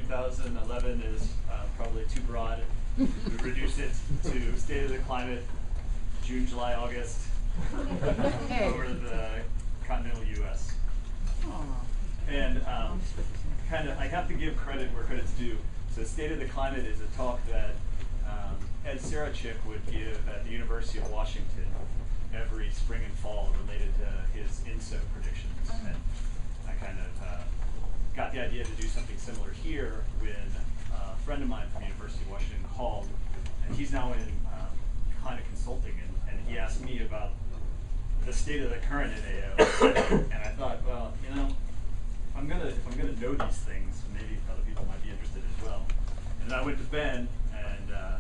2011 is probably too broad. We reduced it to state of the climate, June, July, August, over the continental U.S. And I have to give credit where credit's due. So State of the Climate is a talk that Ed Sarachik would give at the University of Washington every spring and fall related to his ENSO predictions. And I kind of got the idea to do something similar here when a friend of mine from the University of Washington called, and he's now in climate consulting, and he asked me about the state of the current in AO. And I thought, well, you know, if I'm gonna know these things, maybe other people might be interested as well. And I went to Ben, and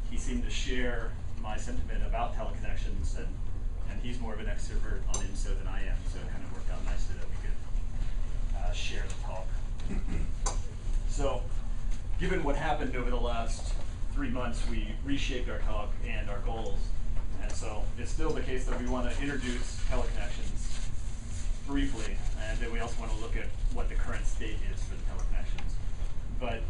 he seemed to share my sentiment about teleconnections, and he's more of an expert on ENSO than I am, so it kind of worked out nicely that we could share the talk. So, given what happened over the last 3 months, we reshaped our talk and our goals. And so it's still the case that we want to introduce teleconnections briefly, and then we also want to look at what the current state is for the teleconnections. But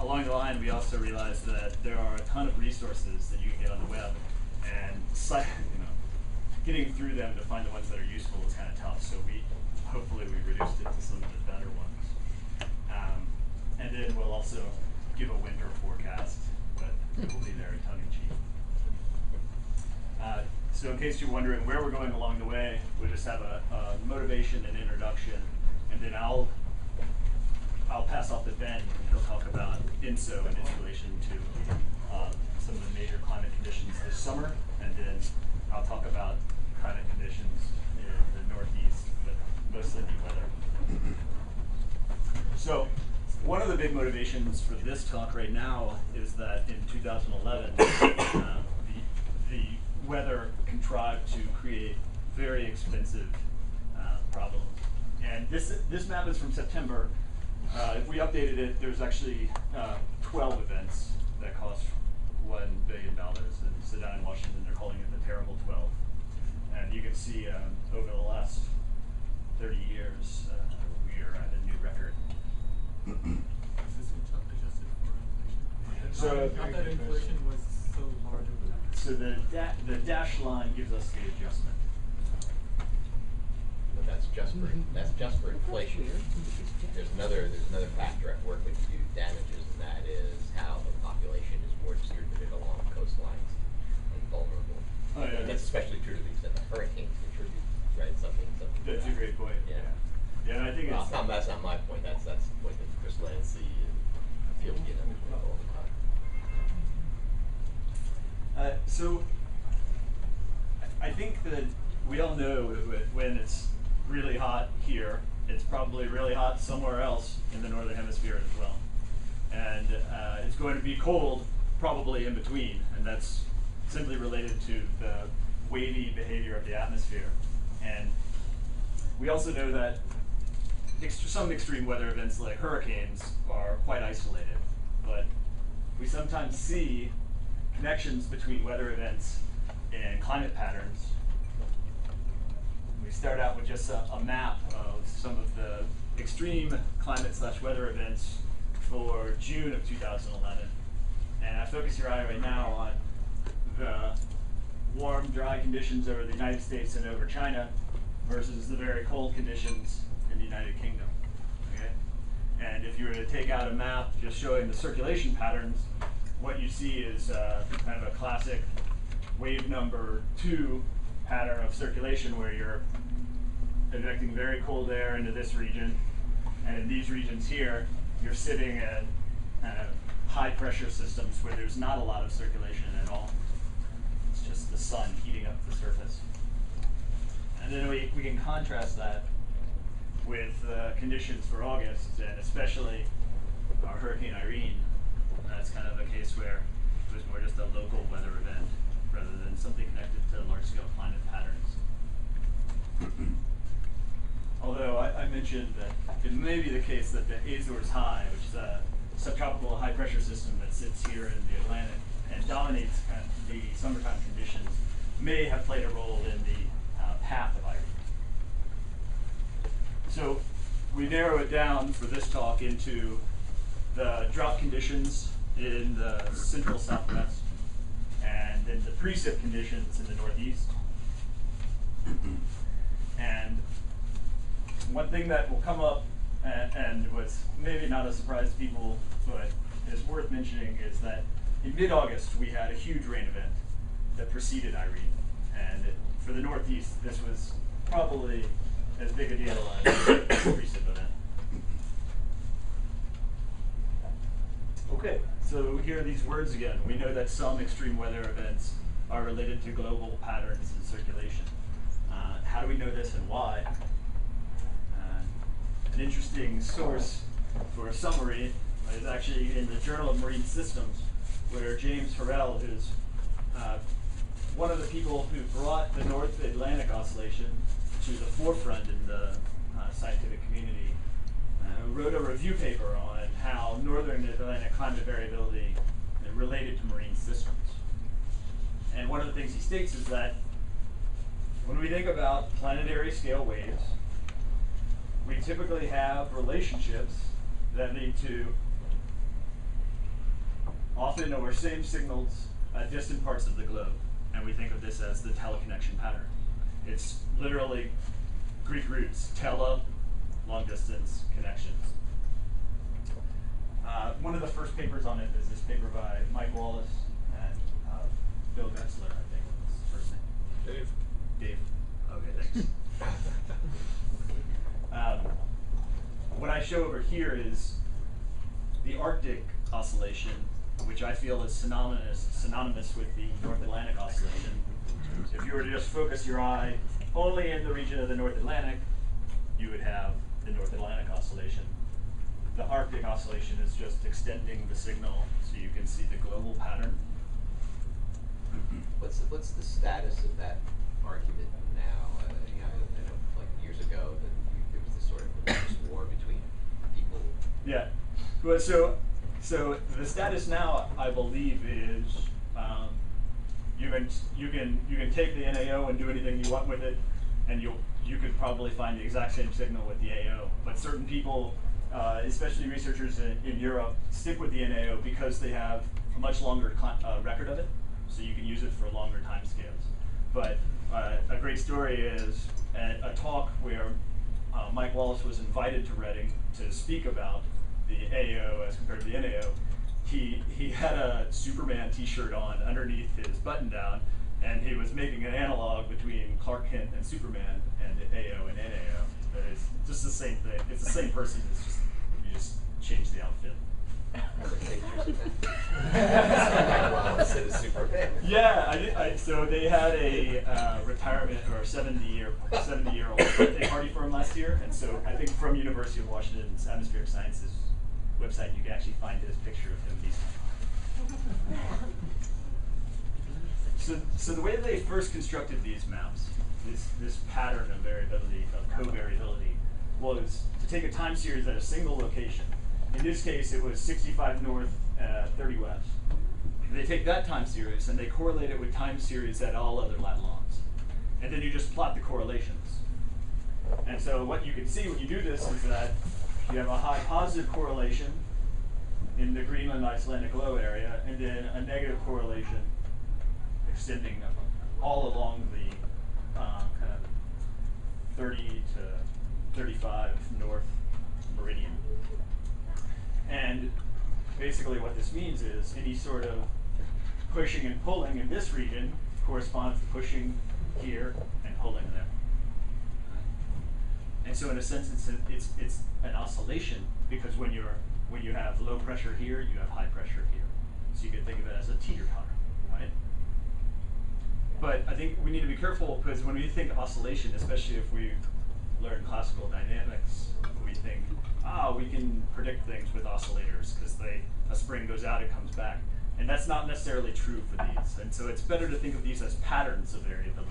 along the line, we also realized that there are a ton of resources that you can get on the web, and getting through them to find the ones that are useful is kind of tough. So hopefully we reduced it to some of the better ones. And then we'll also give a winter forecast, but it will be very tongue-in-cheek. So in case you're wondering where we're going along the way, we'll just have a motivation and introduction, and then I'll pass off to Ben, and he'll talk about ENSO and its relation to some of the major climate conditions this summer, and then I'll talk about climate conditions in the Northeast, but mostly the weather. So one of the big motivations for this talk right now is that in 2011, the weather contrived to create very expensive problems. And this map is from September. If we updated it, there's actually 12 events that cost $1 billion. And so down in Washington, they're calling it the Terrible 12. And you can see over the last 30 years, we are at a new record. Is this adjusted for inflation? So I thought inflation was so large over that. So the dashed line gives us the adjustment. But that's just for inflation. There's another factor at work when you do damages, and that is how the population is more distributed along coastlines and vulnerable. Oh, yeah. And that's especially true to the extent that hurricanes contribute, right? Something. That's a great point. Yeah. Yeah, and I think that's not my point. That's the point that Chris Lancy and Field get all the time. So I think that we all know when it's really hot here, it's probably really hot somewhere else in the northern hemisphere as well. And it's going to be cold probably in between, and that's simply related to the wavy behavior of the atmosphere. And we also know that some extreme weather events like hurricanes are quite isolated, but we sometimes see connections between weather events and climate patterns. We start out with just a map of some of the extreme climate/weather events for June of 2011. And I focus your eye right now on the warm, dry conditions over the United States and over China versus the very cold conditions in the United Kingdom. Okay? And if you were to take out a map just showing the circulation patterns, what you see is kind of a classic wave number 2 pattern of circulation where you're injecting very cold air into this region, and in these regions here, you're sitting at high pressure systems where there's not a lot of circulation at all. It's just the sun heating up the surface. And then we can contrast that with conditions for August, and especially our Hurricane Irene. That's kind of a case where it was more just a local weather event rather than something connected to large-scale climate patterns. Although I mentioned that it may be the case that the Azores High, which is a subtropical high-pressure system that sits here in the Atlantic and dominates kind of the summertime conditions, may have played a role in the path of Irene. So we narrow it down for this talk into the drought conditions in the central southwest, and then the precip conditions in the northeast. And one thing that will come up, and was maybe not a surprise to people, but is worth mentioning, is that in mid-August we had a huge rain event that preceded Irene. And for the northeast, this was probably as big a deal as the precip event. Okay, so here are these words again. We know that some extreme weather events are related to global patterns in circulation. How do we know this and why? An interesting source for a summary is actually in the Journal of Marine Systems, where James Harrell, who's one of the people who brought the North Atlantic Oscillation to the forefront in the scientific community, wrote a review paper on how Northern Atlantic climate variability related to marine systems. And one of the things he states is that when we think about planetary scale waves, we typically have relationships that lead to often or same signals at distant parts of the globe. And we think of this as the teleconnection pattern. It's literally Greek roots, tele, long distance connections. One of the first papers on it is this paper by Mike Wallace and Bill Getzler, I think was his first name. Dave. Okay, thanks. What I show over here is the Arctic oscillation, which I feel is synonymous with the North Atlantic Oscillation. If you were to just focus your eye only in the region of the North Atlantic, you would have the North Atlantic Oscillation. The Arctic Oscillation is just extending the signal so you can see the global pattern. What's the status of that argument now? I know like years ago that there was this sort of religious war between people. Yeah. Well, so the status now, I believe, is you can take the NAO and do anything you want with it, and you could probably find the exact same signal with the AO. But certain people, especially researchers in Europe, stick with the NAO because they have a much longer record of it, so you can use it for longer time scales. But a great story is a talk where Mike Wallace was invited to Reading to speak about the AO as compared to the NAO. He had a Superman t-shirt on underneath his button down, and he was making an analog between Clark Kent and Superman and the AO and NAO. But it's just the same thing. It's the same person. It's just you just change the outfit. Yeah, so they had a retirement or 70-year-old birthday party for him last year, and so I think from University of Washington's Atmospheric Sciences website you can actually find his picture of him these. So the way they first constructed these maps, this pattern of variability, of covariability, was to take a time series at a single location. In this case, it was 65 north, 30 west. They take that time series and they correlate it with time series at all other lat longs. And then you just plot the correlations. And so what you can see when you do this is that you have a high positive correlation in the Greenland Icelandic low area, and then a negative correlation extending all along the kind of 30 to 35 north meridian. And basically what this means is any sort of pushing and pulling in this region corresponds to pushing here and pulling there. And so in a sense it's an oscillation, because when you have low pressure here, you have high pressure here. So you can think of it as a teeter-totter, right? But I think we need to be careful, because when we think oscillation, especially if we've learned classical dynamics, we think, we can predict things with oscillators because a spring goes out, it comes back. And that's not necessarily true for these. And so it's better to think of these as patterns of variability.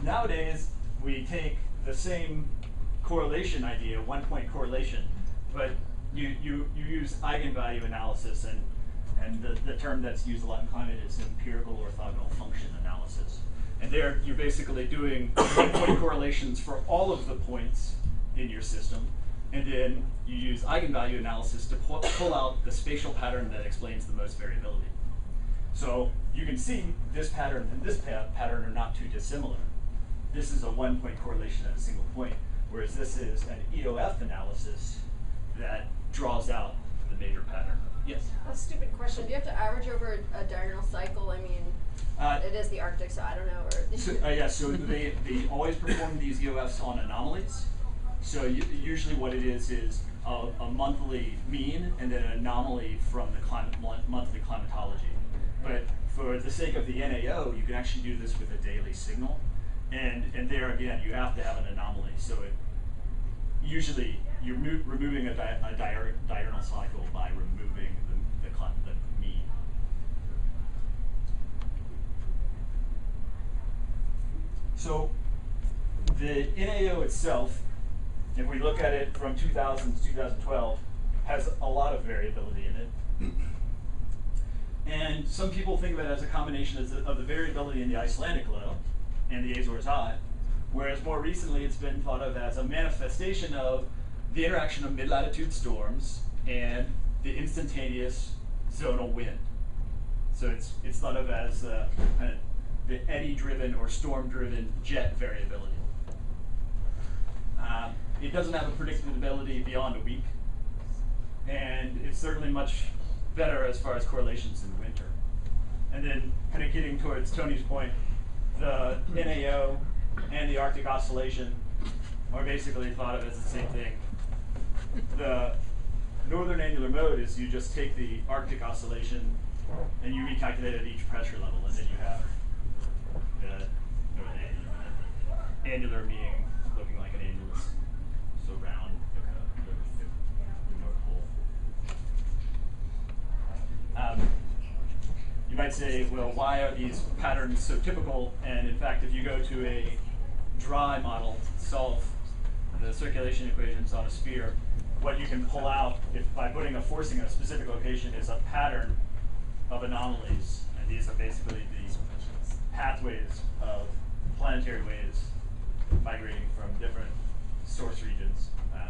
Nowadays, we take the same correlation idea, one-point correlation, but you use eigenvalue analysis, and the term that's used a lot in climate is empirical orthogonal function analysis. And there, you're basically doing one-point correlations for all of the points in your system, And then you use eigenvalue analysis to pull out the spatial pattern that explains the most variability. So you can see this pattern and this pattern are not too dissimilar. This is a 1-point correlation at a single point, whereas this is an EOF analysis that draws out the major pattern. Yes? That's a stupid question. Do you have to average over a diurnal cycle? I mean, it is the Arctic, so I don't know. Or So they always perform these EOFs on anomalies. So usually what it is a monthly mean and then an anomaly from the monthly climatology. But for the sake of the NAO, you can actually do this with a daily signal. And there again, you have to have an anomaly. So usually you're removing a diurnal cycle by removing the mean. So the NAO itself, if we look at it from 2000 to 2012, has a lot of variability in it. And some people think of it as a combination of the variability in the Icelandic low and the Azores High, whereas more recently it's been thought of as a manifestation of the interaction of mid-latitude storms and the instantaneous zonal wind. So it's thought of as kind of the eddy-driven or storm-driven jet variability. It doesn't have a predictability beyond a week, and it's certainly much better as far as correlations in the winter. And then kind of getting towards Tony's point, the NAO and the Arctic Oscillation are basically thought of as the same thing. The northern annular mode is you just take the Arctic Oscillation and you recalculate at each pressure level, and then you have the northern annular meaning looking like an annulus, so round the North Pole. You might say, well, why are these patterns so typical? And in fact, if you go to a dry model, solve the circulation equations on a sphere, what you can pull out by putting a forcing at a specific location is a pattern of anomalies. And these are basically the pathways of planetary waves migrating from different source regions. I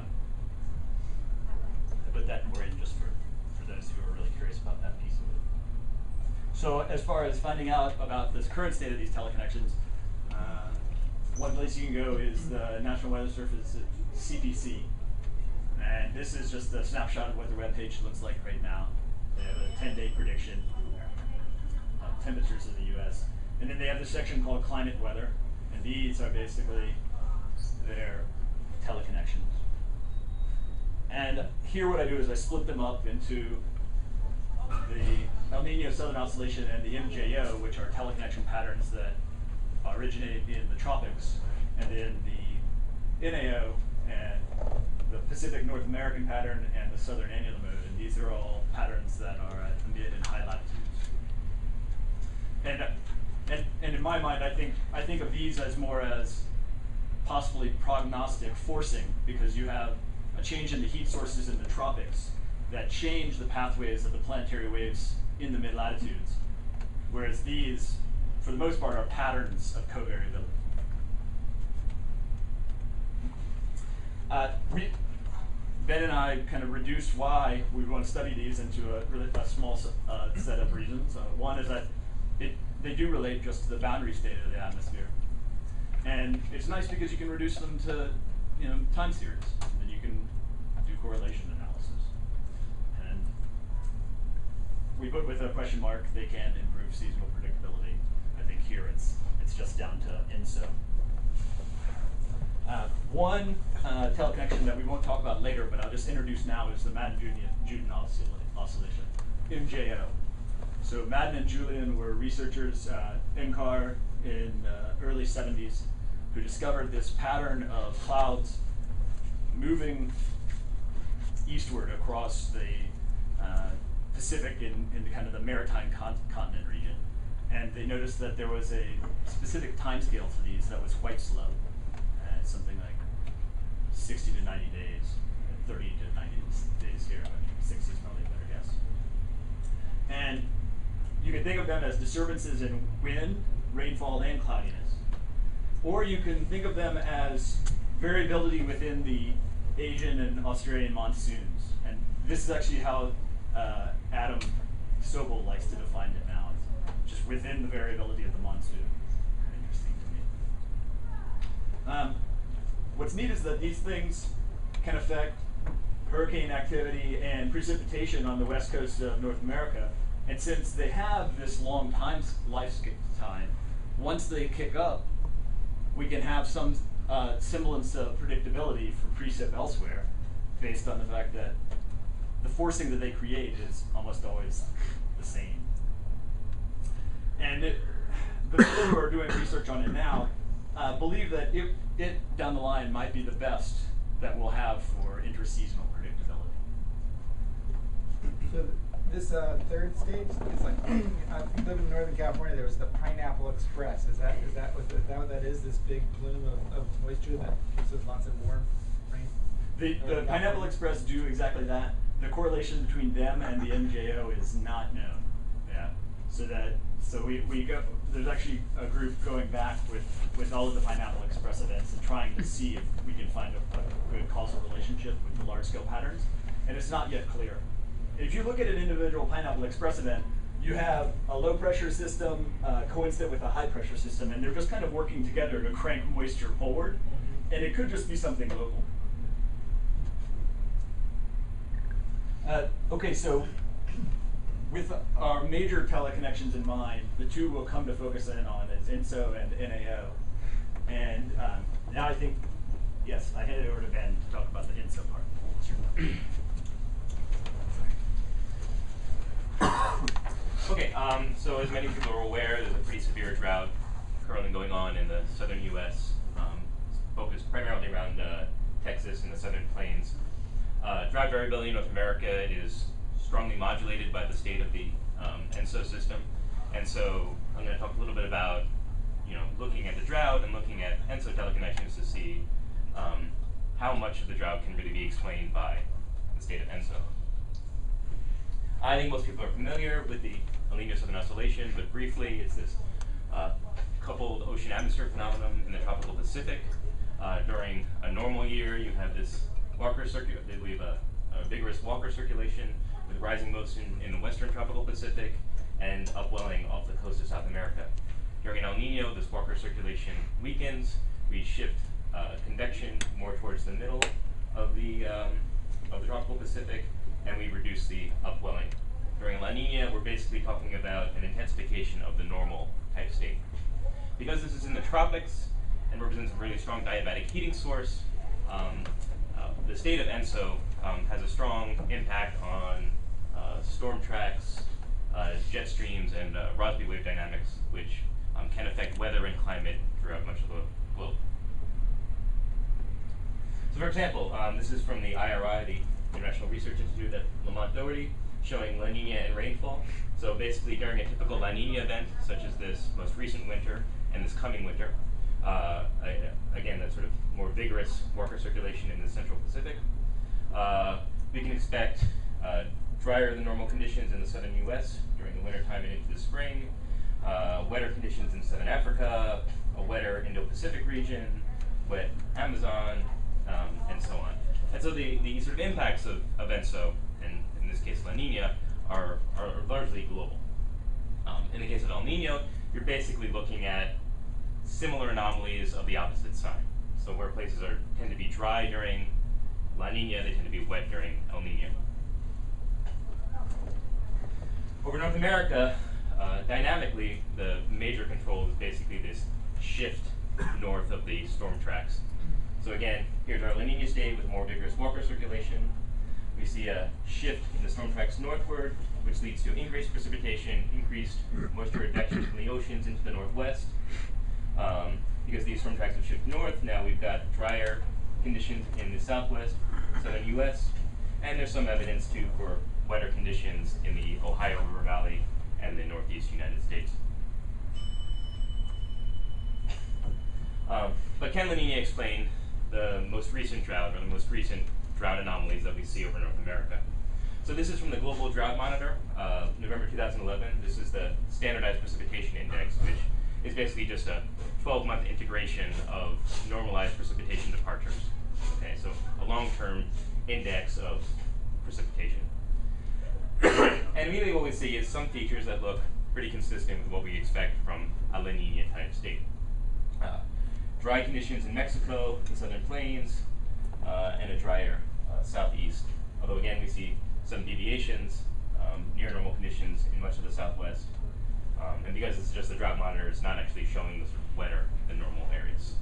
put that more in just for those who are really curious about that piece of it. So as far as finding out about this current state of these teleconnections, one place you can go is the National Weather Service CPC. And this is just a snapshot of what their webpage looks like right now. They have a 10-day prediction of temperatures in the US. And then they have this section called climate weather. And these are basically their teleconnections. And here what I do is I split them up into the Nino Southern Oscillation and the MJO, which are teleconnection patterns that originate in the tropics, and then the NAO and the Pacific North American pattern and the Southern annular mode. And these are all patterns that are at mid and high latitudes. And in my mind, I think of these as more as possibly prognostic forcing, because you have a change in the heat sources in the tropics that change the pathways of the planetary waves in the mid-latitudes, whereas these, for the most part, are patterns of covariability. Ben and I kind of reduced why we want to study these into a small set of reasons. One is that they do relate just to the boundary state of the atmosphere. And it's nice because you can reduce them to time series, and then you can do correlation analysis. And we put with a question mark, they can improve seasonal predictability. I think here it's just down to ENSO. One teleconnection that we won't talk about later, but I'll just introduce now, is the Madden-Julian Oscillation, MJO. So Madden and Julian were researchers, NCAR in the early 70s, who discovered this pattern of clouds moving eastward across the Pacific in kind of the maritime continent region. And they noticed that there was a specific time scale for these that was quite slow. Something like 60 to 90 days, 30 to 90 days here. I think 60 is probably a better guess. And you can think of them as disturbances in wind, rainfall, and cloudiness. Or you can think of them as variability within the Asian and Australian monsoons. And this is actually how Adam Sobel likes to define it now. It's just within the variability of the monsoon. Interesting to me. What's neat is that these things can affect hurricane activity and precipitation on the west coast of North America. And since they have this long lifetime, once they kick up, we can have some semblance of predictability for precip elsewhere, based on the fact that the forcing that they create is almost always the same. And the people who are doing research on it now believe that it down the line might be the best that we'll have for interseasonal predictability. So this third stage is like, I live in Northern California. There was the Pineapple Express. Is that what that is? This big plume of moisture that gives us lots of warm rain. The Pineapple Express do exactly that. The correlation between them and the MJO is not known. Yeah. So we go. There's actually a group going back with all of the Pineapple Express events and trying to see if we can find a good causal relationship with the large scale patterns, and it's not yet clear. If you look at an individual Pineapple Express event, you have a low pressure system coincident with a high pressure system, and they're just kind of working together to crank moisture forward, and it could just be something local. Okay, so with our major teleconnections in mind, the two we'll come to focus in on is ENSO and NAO. And now I think, yes, I hand it over to Ben to talk about the ENSO part. Okay, so as many people are aware, there's a pretty severe drought currently going on in the southern U.S., focused primarily around Texas and the southern plains. Drought variability in North America is strongly modulated by the state of the ENSO system, and so I'm going to talk a little bit about, looking at the drought and looking at ENSO teleconnections to see how much of the drought can really be explained by the state of ENSO. I think most people are familiar with the Nino Southern Oscillation, but briefly, it's this coupled ocean-atmosphere phenomenon in the tropical Pacific. During a normal year, you have this we have a vigorous Walker circulation with rising motion in the western tropical Pacific and upwelling off the coast of South America. During El Nino, this Walker circulation weakens. We shift convection more towards the middle of the tropical Pacific, and we reduce the upwelling. During La Nina, we're basically talking about an intensification of the normal type state. Because this is in the tropics and represents a really strong diabatic heating source, the state of ENSO has a strong impact on storm tracks, jet streams, and Rossby wave dynamics, which can affect weather and climate throughout much of the globe. So for example, this is from the IRI, the International Research Institute at Lamont Doherty, showing La Nina and rainfall. So basically during a typical La Nina event, such as this most recent winter and this coming winter, again, that sort of more vigorous Walker circulation in the central Pacific, we can expect drier than normal conditions in the southern U.S. during the wintertime and into the spring, wetter conditions in southern Africa, a wetter Indo-Pacific region, wet Amazon, and so on. And so the sort of impacts of ENSO, and in this case La Nina, are largely global. In the case of El Nino, you're basically looking at similar anomalies of the opposite sign. So where places tend to be dry during La Nina, they tend to be wet during El Nino. Over North America, dynamically, the major control is basically this shift north of the storm tracks. So again, here's our La Nina state with more vigorous Walker circulation. We see a shift in the storm tracks northward, which leads to increased precipitation, increased moisture advection from the oceans into the northwest. Because these storm tracks have shifted north, now we've got drier conditions in the southwest, southern U.S., and there's some evidence too for wetter conditions in the Ohio River Valley and the northeast United States. But can La Nina explain the most recent drought, or the most recent drought anomalies that we see over North America? So this is from the Global Drought Monitor, November 2011. This is the standardized precipitation index, which is basically just a 12-month integration of normalized precipitation departures. Okay, So a long-term index of precipitation. And immediately what we see is some features that look pretty consistent with what we expect from a La Nina type state. Dry conditions in Mexico, the southern plains, and a drier southeast. Although again, we see some deviations, near normal conditions in much of the southwest. And because it's just a drought monitor, it's not actually showing the sort of wetter than normal areas.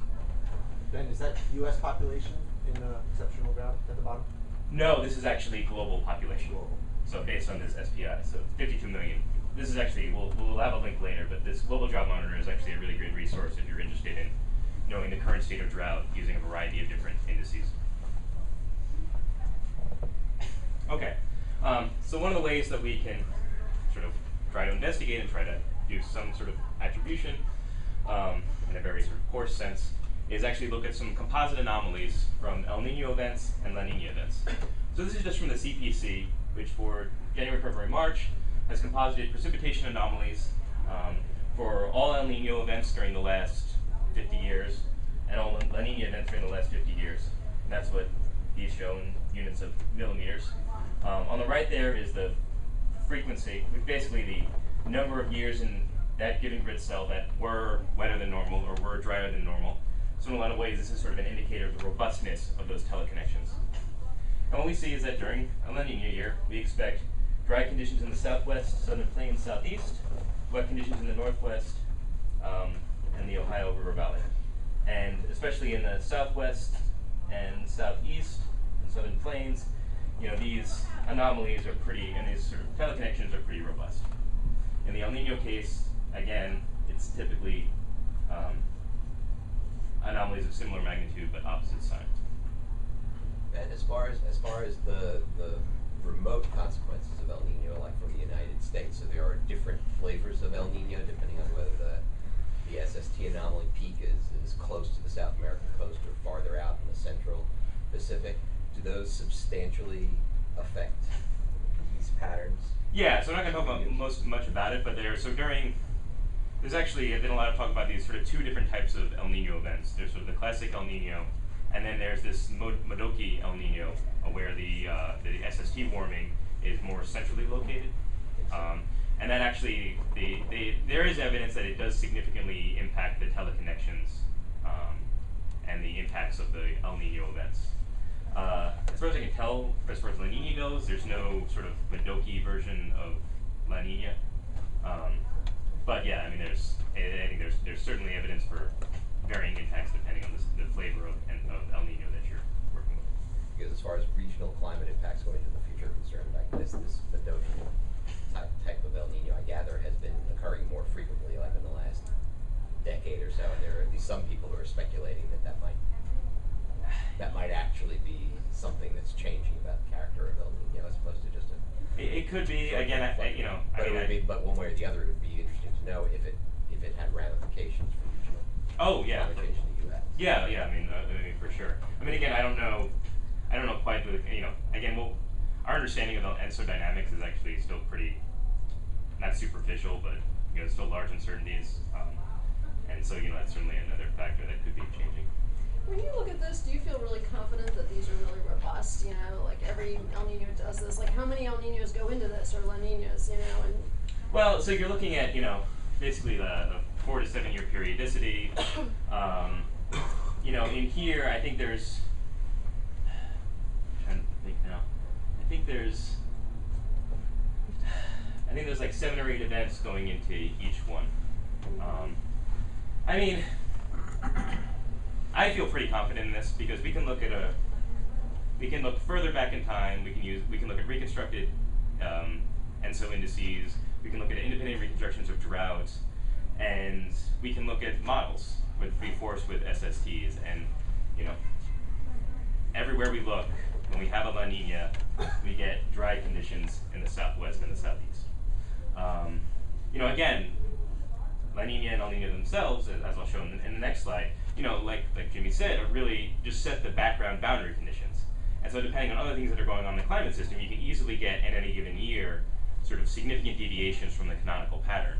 Ben, is that U.S. population in the exceptional drought at the bottom? No, this is actually global population. Global. So based on this SPI, so 52 million. This is actually, we'll have a link later, but this global drought monitor is actually a really great resource if you're interested in knowing the current state of drought using a variety of different indices. Okay, so one of the ways that we can sort of try to investigate and try to do some sort of attribution in a very sort of coarse sense is actually look at some composite anomalies from El Nino events and La Nina events. So this is just from the CPC, which for January, February, March has composited precipitation anomalies for all El Nino events during the last 50 years and all La Nina events during the last 50 years. And that's what these show in units of millimeters. On the right there is the frequency, which basically the number of years in that given grid cell that were wetter than normal or were drier than normal. So in a lot of ways, this is sort of an indicator of the robustness of those teleconnections. And what we see is that during a La Nina year, we expect dry conditions in the southwest, southern plains, southeast, wet conditions in the northwest, and the Ohio River Valley. And especially in the southwest and southeast and southern plains, you know, these anomalies are pretty, and these sort of teleconnections are pretty robust. In the El Nino case, again, it's typically anomalies of similar magnitude but opposite sign. And as far as the remote consequences of El Nino, like from the United States, so there are different flavors of El Nino depending on whether the SST anomaly peak is close to the South American coast or farther out in the central Pacific. Do those substantially affect these patterns? Yeah, so I'm not going to talk about much about it, but there's actually been a lot of talk about these sort of two different types of El Nino events. There's sort of the classic El Nino, and then there's this Modoki El Nino, where the SST warming is more centrally located. And that actually, there is evidence that it does significantly impact the teleconnections and the impacts of the El Nino events. As far as I can tell, as far as La Nina goes, there's no sort of Modoki version of La Nina. But yeah, I mean, I think there's certainly evidence for varying impacts depending on the flavor of El Nino that you're working with. Because as far as regional climate impacts going into the future are concerned, like this Modoki type of El Nino, I gather, has been occurring more frequently, like in the last decade or so, and there are at least some people who are speculating that might actually be something that's changing about the character of El Nino as opposed to just a. It could be again, But one way or the other, it would be interesting to know if it had ramifications for regional. Oh yeah. climate change in the U.S. Yeah, I mean, for sure. I mean, again, I don't know quite the, again, our understanding of the ENSO dynamics is actually still pretty, not superficial, but, still large uncertainties. And so, that's certainly another factor that could be changing. When you look at this, do you feel really confident that these are really robust? Like every El Nino does this. Like how many El Ninos go into this or La Ninas, and Well, so you're looking at, basically the 4 to 7 year periodicity. In here, I think there's, I'm trying to think now. I think there's like 7 or 8 events going into each one. I mean, I feel pretty confident in this because we can look further back in time. We can look at reconstructed ENSO indices. We can look at independent reconstructions of droughts, and we can look at models with free force with SSTs, and everywhere we look, when we have a La Nina, we get dry conditions in the southwest and the southeast. Again, La Nina and El Nino themselves, as I'll show in the next slide, like Jimmy said, are really just set the background boundary conditions. And so depending on other things that are going on in the climate system, you can easily get, in any given year, sort of significant deviations from the canonical pattern.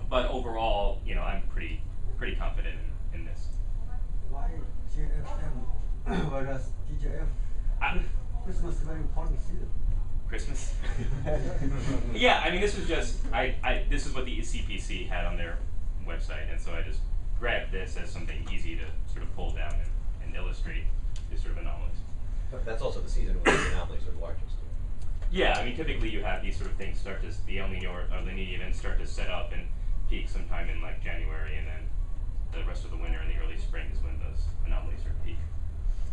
But overall, I'm pretty confident in this. Why JFM Whereas DJF, I- Christmas is very important season. Christmas. Yeah, I mean, this was just this is what the CPC had on their website, and so I just grabbed this as something easy to sort of pull down and illustrate these sort of anomalies. But that's also the season when the anomalies are largest. Yeah, I mean, typically you have these sort of things start to, the El Nino or La Nina events start to set up and peak sometime in like January, and then the rest of the winter and the early spring is when those anomalies sort of peak.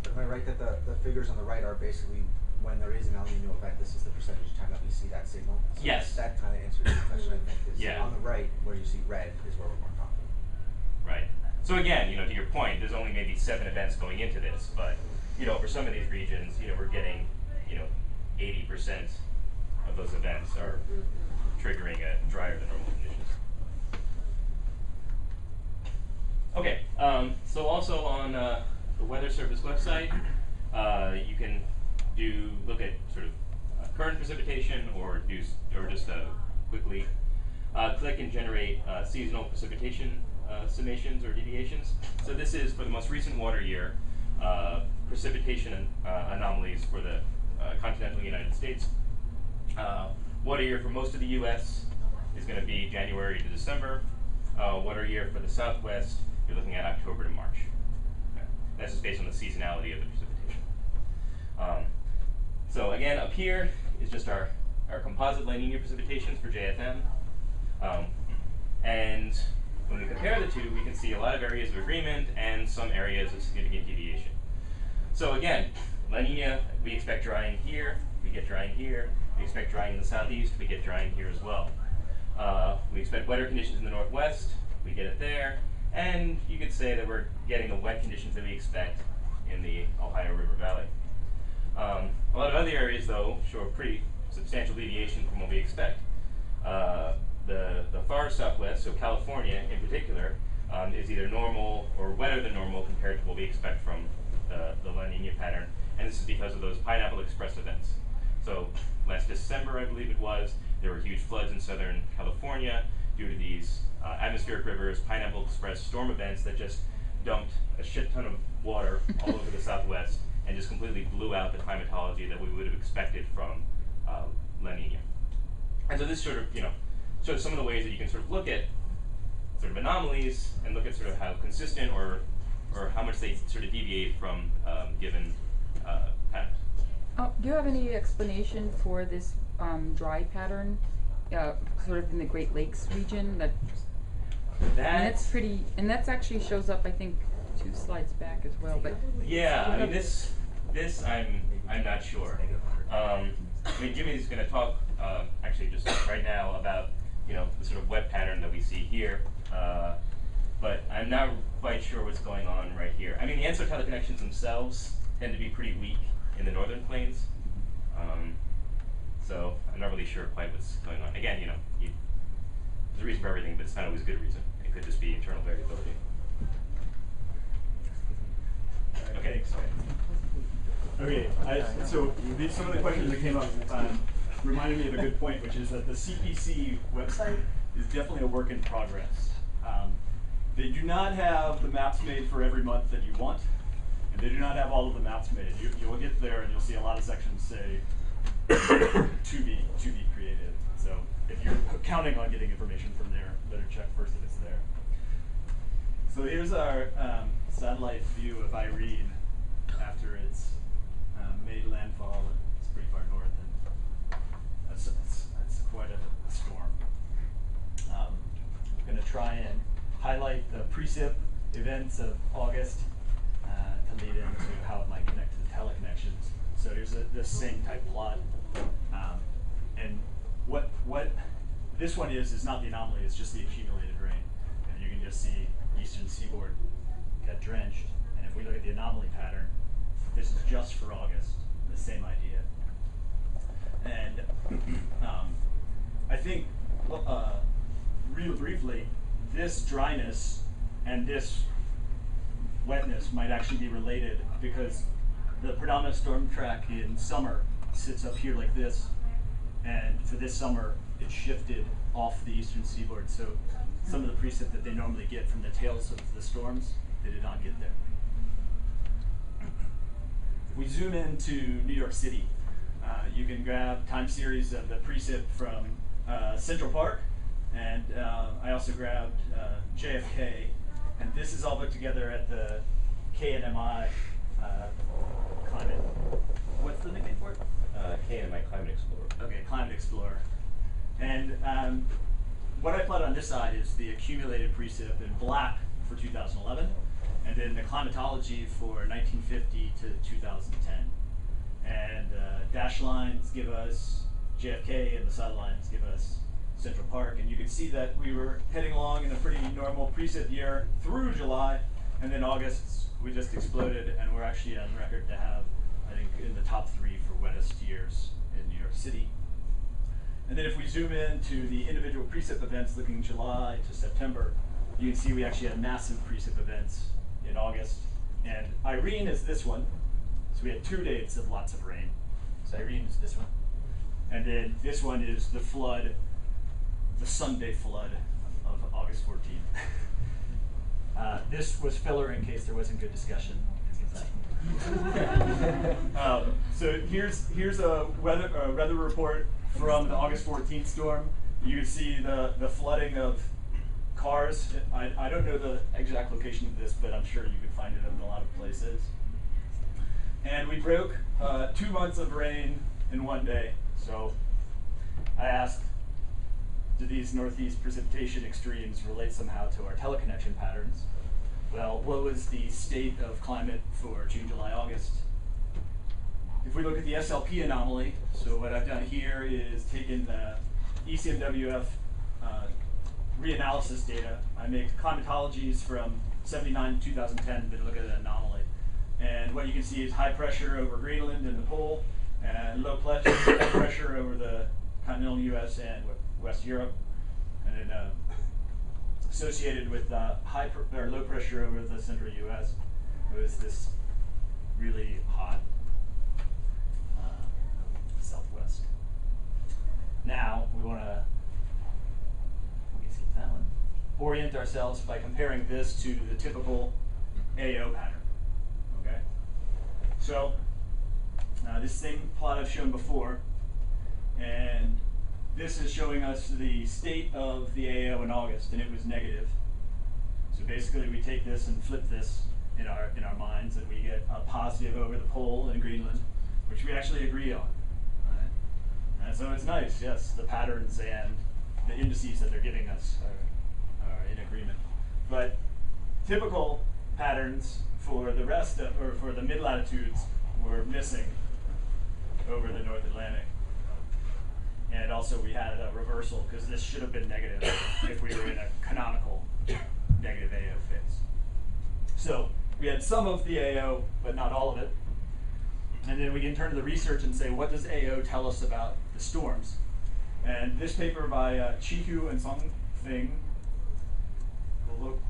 Am I right that the figures on the right are basically when there is an El Nino event, this is the percentage of time that we see that signal? So Yes. That kind of answers the question, I think, is Yeah. on the right, where you see red, is where we're more confident. Right. So again, you know, to your point, there's only maybe 7 events going into this, but you know, for some of these regions, you know, we're getting, you know, 80% of those events are triggering a drier than normal conditions. Okay, so also on the Weather Service website, you can look at sort of current precipitation or just quickly click and generate seasonal precipitation summations or deviations. So this is for the most recent water year, precipitation anomalies for the continental United States. Water year for most of the U.S. is going to be January to December. Water year for the Southwest, you're looking at October to March. Okay. That's just based on the seasonality of the precipitation. So again, up here is just our composite La Nina precipitations for JFM. And when we compare the two, we can see a lot of areas of agreement and some areas of significant deviation. So again, La Nina, we expect drying here, we get drying here. We expect drying in the southeast, we get drying here as well. We expect wetter conditions in the northwest, we get it there. And you could say that we're getting the wet conditions that we expect in the Ohio River Valley. A lot of other areas, though, show a pretty substantial deviation from what we expect. The far southwest, so California in particular, is either normal or wetter than normal compared to what we expect from the La Nina pattern, and this is because of those Pineapple Express events. So last December, I believe it was, there were huge floods in Southern California due to these atmospheric rivers, Pineapple Express storm events that just dumped a shit ton of water all over the Southwest and just completely blew out the climatology that we would have expected from La Nina. And so this sort of, you know, shows some of the ways that you can sort of look at sort of anomalies and look at sort of how consistent or how much they sort of deviate from given patterns. Do you have any explanation for this dry pattern, sort of in the Great Lakes region? And that's pretty, and that's actually shows up, I think, 2 slides back as well. But yeah, I mean this I'm not sure. I mean Jimmy's going to talk actually just right now about, you know, the sort of wet pattern that we see here, but I'm not quite sure what's going on right here. I mean the ENSO teleconnections themselves tend to be pretty weak in the northern plains, so I'm not really sure quite what's going on. Again, you know, there's a reason for everything, but it's not always a good reason. It could just be internal variability. Okay. Okay, so some of the questions that came up reminded me of a good point, which is that the CPC website is definitely a work in progress. They do not have the maps made for every month that you want, and they do not have all of the maps made. You'll get there and you'll see a lot of sections say to be created. So if you're counting on getting information from there, better check first if it's there. So here's our satellite view of Irene after it's made landfall, and it's pretty far north, and that's quite a storm. I'm going to try and highlight the precip events of August to lead into how it might connect to the teleconnections. So here's this same type plot, and what this one is not the anomaly, it's just the accumulated rain, and you can just see eastern seaboard get drenched. And if we look at the anomaly pattern, this is just for August, the same idea. And I think, real briefly, this dryness and this wetness might actually be related, because the predominant storm track in summer sits up here like this, and for this summer it shifted off the eastern seaboard, so some of the precip that they normally get from the tails of the storms, they did not get there. If we zoom into New York City, you can grab time series of the precip from Central Park, and I also grabbed JFK, and this is all put together at the KNMI climate. What's the nickname for it? KNMI Climate Explorer. Okay, Climate Explorer. And what I plotted on this side is the accumulated precip in black for 2011, and then the climatology for 1950 to 2010. And dash lines give us JFK, and the solid lines give us Central Park. And you can see that we were heading along in a pretty normal precip year through July, and then August we just exploded, and we're actually on record to have, I think, in the top 3 for wettest years in New York City. And then if we zoom into the individual precip events looking July to September, you can see we actually had massive precip events in August. And Irene is this one. So we had 2 days of lots of rain. So Irene is this one. And then this one is the flood, the Sunday flood of August 14th. This was filler in case there wasn't good discussion. So here's a weather report from the August 14th storm. You can see the flooding of cars. I don't know the exact location of this, but I'm sure you can find it in a lot of places. And we broke 2 months of rain in 1 day. So I asked, do these northeast precipitation extremes relate somehow to our teleconnection patterns? Well, what was the state of climate for June, July, August? If we look at the SLP anomaly, so what I've done here is taken the ECMWF reanalysis data. I make climatologies from 79 to 2010 that look at an anomaly. And what you can see is high pressure over Greenland and the pole, and low pressure over the continental US and West Europe. And then associated with low pressure over the central US, it was this really hot southwest. Now we want to skip that one. Orient ourselves by comparing this to the typical AO pattern. Okay. So this same plot I've shown before, and this is showing us the state of the AO in August, and it was negative. So basically, we take this and flip this in our minds, and we get a positive over the pole in Greenland, which we actually agree on. Right? And so it's nice, yes, the patterns and the indices that they're giving us are in agreement. But typical patterns for the rest of, or for the mid-latitudes were missing over the North Atlantic. And also we had a reversal, because this should have been negative if we were in a canonical negative AO phase. So we had some of the AO, but not all of it. And then we can turn to the research and say, what does AO tell us about the storms? And this paper by Chihu and Songfeng,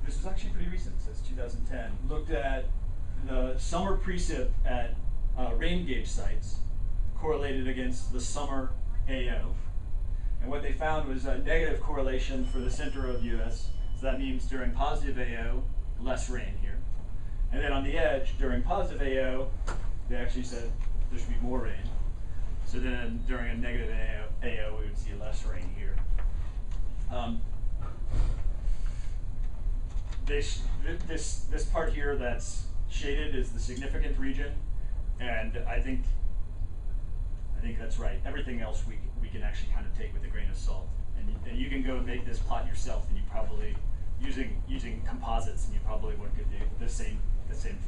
this is actually pretty recent, so it's 2010, looked at the summer precip at rain gauge sites correlated against the summer AO. And what they found was a negative correlation for the center of US. So that means during positive AO, less rain here. And then on the edge, during positive AO, they actually said there should be more rain. So then during a negative AO, we would see less rain here. This part here that's shaded is the significant region, and I think that's right. Everything else we can actually kind of take with a grain of salt, and you can go and make this plot yourself, and you probably using composites, and you probably wouldn't get the same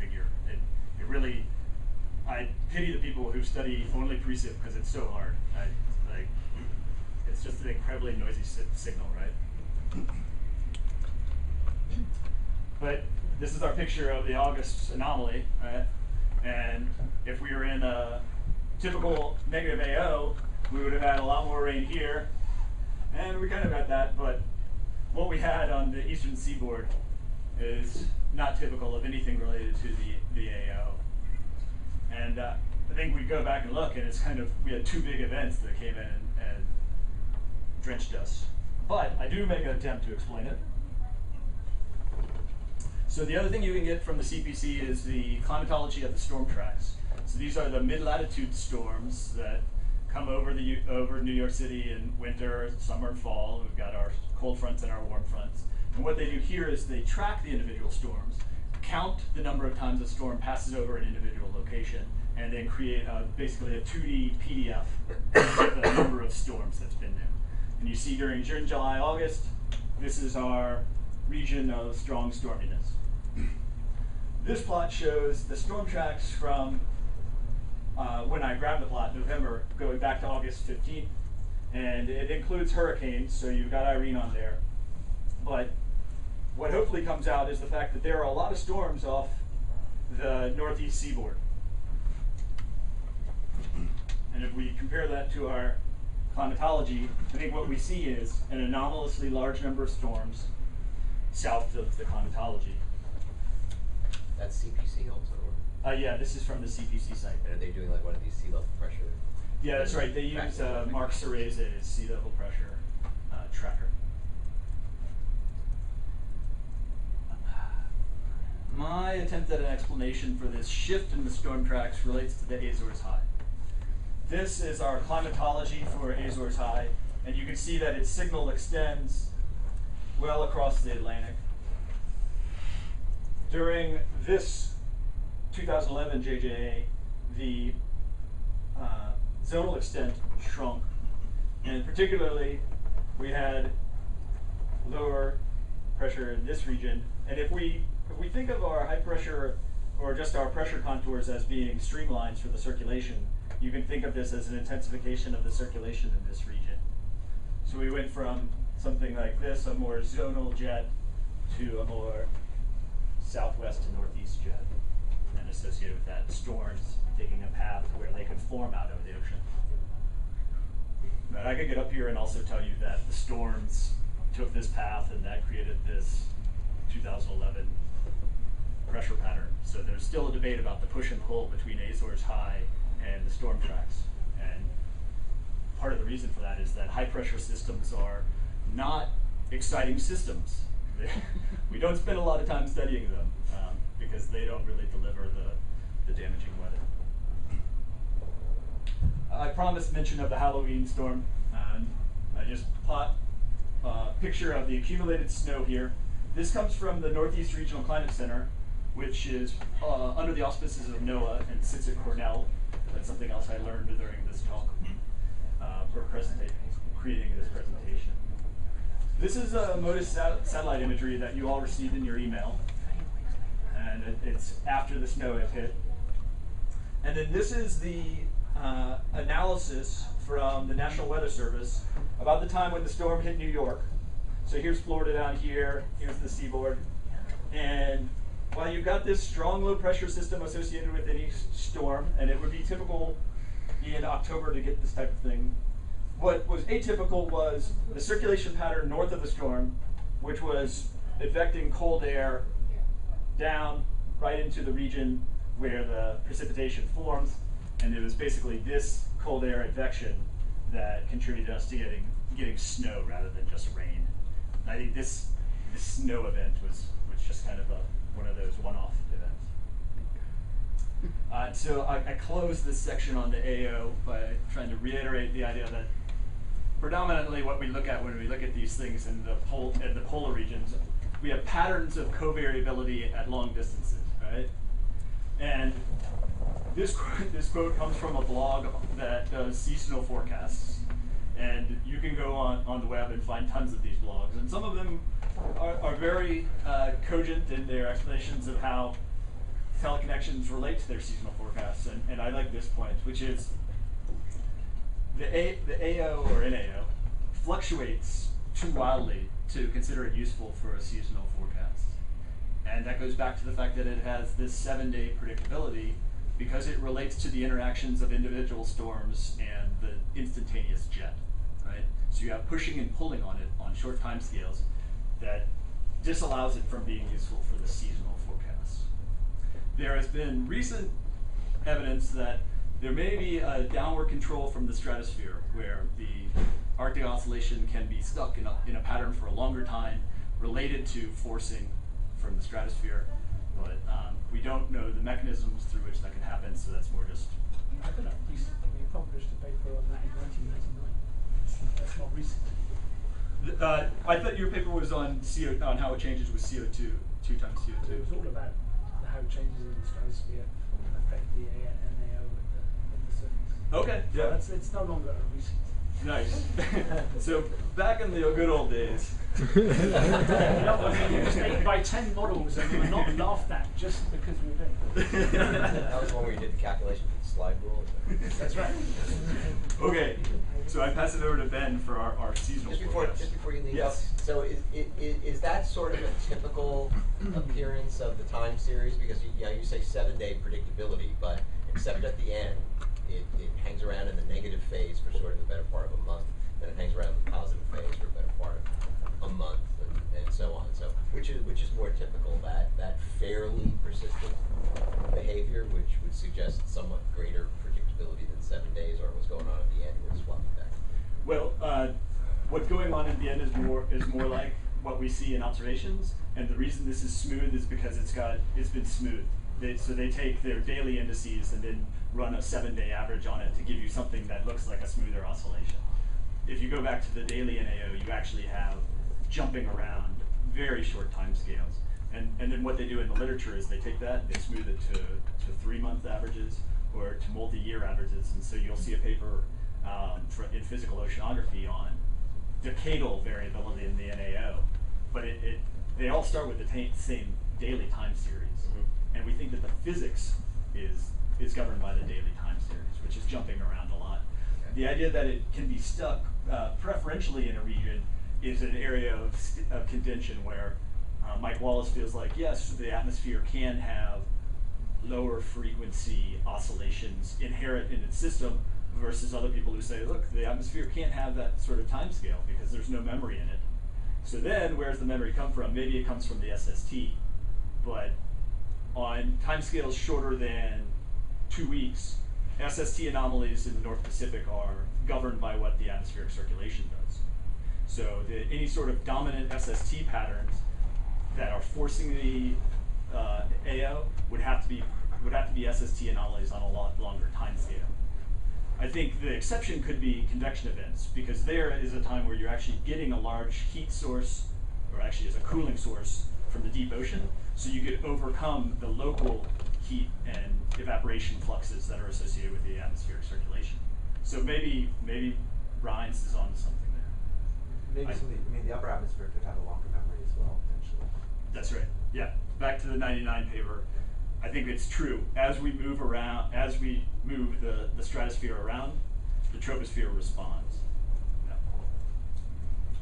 figure. It really, I pity the people who study only precip because it's so hard. It's just an incredibly noisy signal, right? But this is our picture of the August anomaly, right? And if we were in a typical negative AO, we would have had a lot more rain here, and we kind of got that, but what we had on the eastern seaboard is not typical of anything related to the AO. And I think we go back and look, and it's kind of, we had 2 big events that came in and drenched us. But I do make an attempt to explain it. So the other thing you can get from the CPC is the climatology of the storm tracks. So these are the mid-latitude storms that come over over New York City in winter, summer, and fall. We've got our cold fronts and our warm fronts. And what they do here is they track the individual storms, count the number of times a storm passes over an individual location, and then create basically a 2D PDF of the number of storms that's been there. And you see during June, July, August, this is our region of strong storminess. This plot shows the storm tracks from when I grabbed the plot, November, going back to August 15th. And it includes hurricanes, so you've got Irene on there. But what hopefully comes out is the fact that there are a lot of storms off the northeast seaboard. And if we compare that to our climatology, I think what we see is an anomalously large number of storms south of the climatology. That's CPC also? Or? Yeah, this is from the CPC site. And are they doing like one of these sea level pressure? Yeah, that's right. They use Mark Cerese's sea level pressure tracker. My attempt at an explanation for this shift in the storm tracks relates to the Azores High. This is our climatology for Azores High, and you can see that its signal extends well across the Atlantic. During this 2011 JJA, the zonal extent shrunk, and particularly we had lower pressure in this region. And if we think of our high pressure or just our pressure contours as being streamlines for the circulation, you can think of this as an intensification of the circulation in this region. So we went from something like this, a more zonal jet, to a more southwest to northeast jet, and associated with that, storms taking a path where they could form out of the ocean. But I could get up here and also tell you that the storms took this path, and that created this 2011 pressure pattern. So there's still a debate about the push and pull between Azores High and the storm tracks. And part of the reason for that is that high pressure systems are not exciting systems. We don't spend a lot of time studying them because they don't really deliver the damaging weather. I promised mention of the Halloween storm. I just plot a picture of the accumulated snow here. This comes from the Northeast Regional Climate Center, which is under the auspices of NOAA and sits at Cornell. That's something else I learned during this talk for creating this presentation. This is MODIS satellite imagery that you all received in your email, and it's after the snow had hit. And then this is the analysis from the National Weather Service about the time when the storm hit New York. So here's Florida down here, here's the seaboard. And while you've got this strong low pressure system associated with any storm, and it would be typical in October to get this type of thing, what was atypical was the circulation pattern north of the storm, which was advecting cold air down right into the region where the precipitation forms. And it was basically this cold air advection that contributed us to getting snow rather than just rain. And I think this snow event was just kind of one of those one-off events. So I closed this section on the AO by trying to reiterate the idea that predominantly what we look at when we look at these things in the polar regions, we have patterns of covariability at long distances, right? And this quote comes from a blog that does seasonal forecasts. And you can go on the web and find tons of these blogs. And some of them are very cogent in their explanations of how teleconnections relate to their seasonal forecasts. And I like this point, which is the AO or NAO fluctuates too wildly to consider it useful for a seasonal forecast. And that goes back to the fact that it has this 7-day predictability because it relates to the interactions of individual storms and the instantaneous jet, right? So you have pushing and pulling on it on short time scales that disallows it from being useful for the seasonal forecasts. There has been recent evidence that there may be a downward control from the stratosphere where the Arctic oscillation can be stuck in a pattern for a longer time related to forcing from the stratosphere. but we don't know the mechanisms through which that can happen, so that's more just. I don't know, recently we published a paper on that in 1999. That's not recent. I thought your paper was on on how it changes with CO2, 2 times CO2. But it was all about how changes in the stratosphere affect the NAO in the surface. Okay, yeah. So it's no longer a recent. Nice. So back in the good old days. You know, I mean, it was made by 10 models and we were not laughed at just because we were doing it. That was one where you did the calculation for the slide rule. That's right. Okay, so I pass it over to Ben for our seasonal forecast. Just before you leave, Yes. so is that sort of a typical appearance of the time series? Because you say 7-day predictability, but except at the end, it hangs around in the negative phase for sort of the better part of a month, then it hangs around in the positive phase for a better part of a month, and so on. So which is more typical, that fairly persistent behavior, which would suggest somewhat greater predictability than 7 days, or what's going on at the end where it's swapping back? Well, what's going on at the end is more like what we see in observations, and the reason this is smooth is because it's been smoothed. So they take their daily indices and then run a 7-day average on it to give you something that looks like a smoother oscillation. If you go back to the daily NAO, you actually have jumping around very short time scales. And then what they do in the literature is they take that, they smooth it to 3-month averages or to multi-year averages. And so you'll see a paper in physical oceanography on decadal variability in the NAO. But they all start with the same daily time series. And we think that the physics is governed by the daily time series, which is jumping around a lot. Okay. The idea that it can be stuck preferentially in a region is an area of contention where Mike Wallace feels like, yes, the atmosphere can have lower frequency oscillations inherent in its system, versus other people who say, look, the atmosphere can't have that sort of time scale because there's no memory in it. So then where's the memory come from? Maybe it comes from the SST, but on timescales shorter than 2 weeks, SST anomalies in the North Pacific are governed by what the atmospheric circulation does. So any sort of dominant SST patterns that are forcing the AO would have to be SST anomalies on a lot longer time scale. I think the exception could be convection events, because there is a time where you're actually getting a large heat source, or actually as a cooling source from the deep ocean, so you could overcome the local heat and evaporation fluxes that are associated with the atmospheric circulation. So maybe Rhines is onto something there. Maybe the upper atmosphere could have a longer memory as well, potentially. That's right. Yeah. Back to the 99 paper. I think it's true. As we move around, as we move the stratosphere around, the troposphere responds. Yeah.